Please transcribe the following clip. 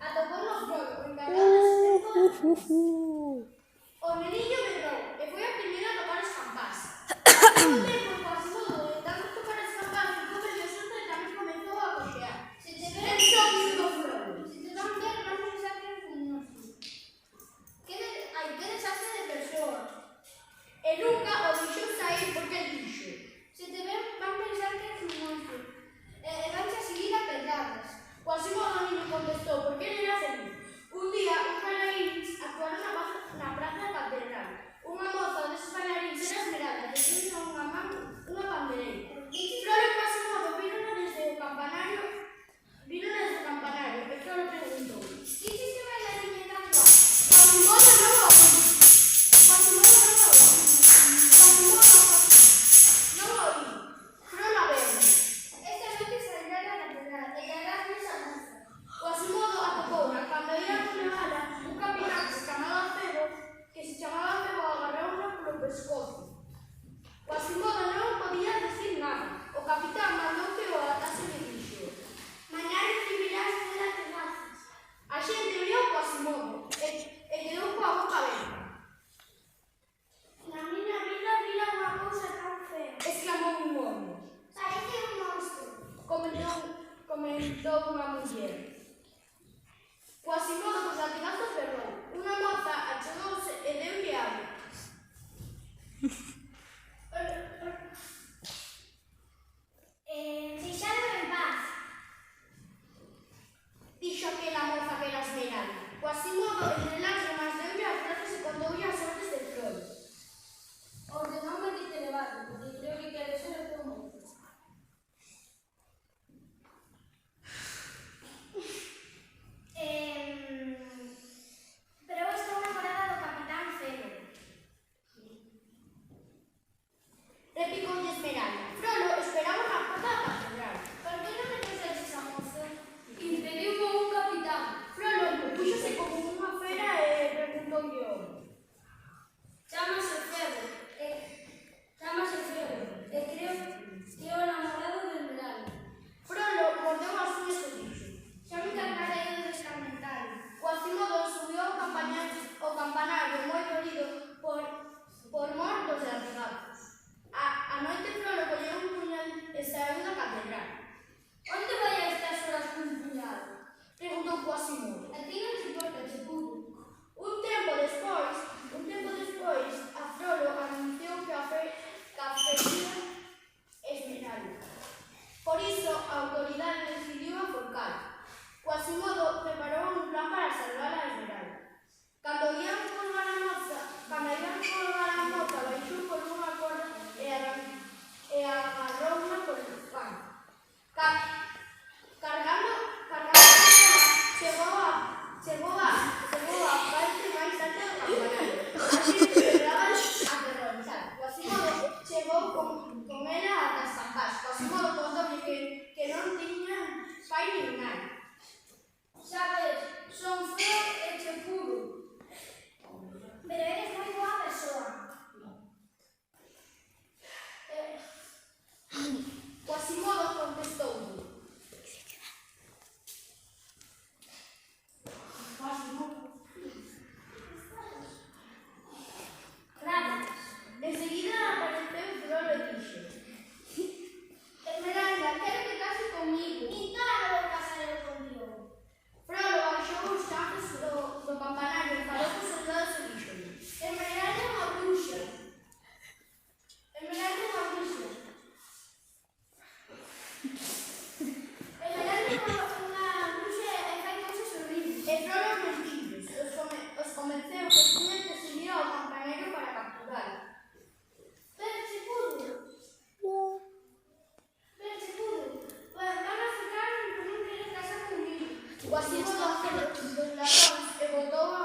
Atopou no frolo, o encargado de todo. O neniño berrou e foi a primeira a tocar as campás. Ao tempo, Quasimodo, de tanto tocar as campás, ficou medio sordo e tamén comezou a coxear. Se te ven xogos do frolo. Se te van ver, van pensar que eres un monstro. Que desastre de persoa. E nunca o deixou sair porque dixo: se te ven, van pensar que eres un monstro. E vanche a seguir a pedradas. Quasimodo non lle contestou porque ele era feliz. Un día, uns bailarins actuaron na praza da catedral. Unha moza deses bailarins era Esmeralda, que tiña unha man unha pandereira. Frolo e Quasimodo vírona desde o campanario, e Frolo preguntou: que este bailarín é tan guapo? Quasimodo non o oí. Frolo a veu. Esta noite sairá da catedral e caerás nesa moza. Quasimodo atopouna. Cando ían levala, un capitán que se chamaba Febo agarrouna polo pescozo. Quasimodo non podía dicir nada. O capitán mandou que o atase e dixo: mañá recibirás 1000 latigazos. A xente viu Quasimodo e quedou coa boca aberta. Na miña vida vira unha cousa tan fea, exclamou un home. Parece un monstro, comentou unha muller. Quasimodo cos latigazos berrou. Unha moza achegouse e deulle auga. Deixadme en paz, dixo aquela moza que era Esmeralda. Quasimodo, entre lágrimas, deulle as grazas e contoulle as sortes de Frolo. Ordenoume que te levate, porque creo que quere ser o teu monstro. Pero eu estou enamorada do capitán Febo. Replicoulle Esmeralda. Frolo esperaba na porta da catedral. Por que non me trouxeches a moza? Impediu un capitán. Frolo púxose como unha fera e preguntoulle ao home. Chámase Febo. E creo que é o namorado de Esmeralda. Frolo mordeu as unhas e dixo: xa me encargarei de descarmentalo. Quasimodo subiu ao campanario moi dolido por mor dos latigazos. A noite Frolo colleu un puñal e saíu da catedral. Onde vai a estas horas cun puñal? Preguntou Quasimodo. A ti non te importa, chepudo. Un tempo despois, a Frolo anunciou que fería Esmeralda. Por iso, a autoridade decidiu aforcar. Quasimodo preparou un plan para salvar a Esmeralda. Cando iban colgar a moza, baixou por unha corda e agarrouna por el pan. Cargando chegou a parte máis alta do campanario. Así esperaban a derrochar. Quasimodo chegou con ela ata as campás. Quasimodo contoulle que non tiña pai nin nai. Xa ves, son feo e chepudo. Pero eres moi boa persoa. Quasimodo contestou. Gracias. Enseguida apareceu Frolo e dixo: Esmeralda, quero que case comigo. E claro, eu casarei contigo. Frolo baixou os chanzos do campanario e falou cos soldados e dixo: Esmeralda é unha bruxa. Esmeralda é unha bruxa e fai cousas horribles. E Frolo mentillos. Os convenceu que tiñan que subir ao campanario para capturala. Pero chepudo, van a ficar por non querer casar comigo. Quasimodo dos ladróns e botou a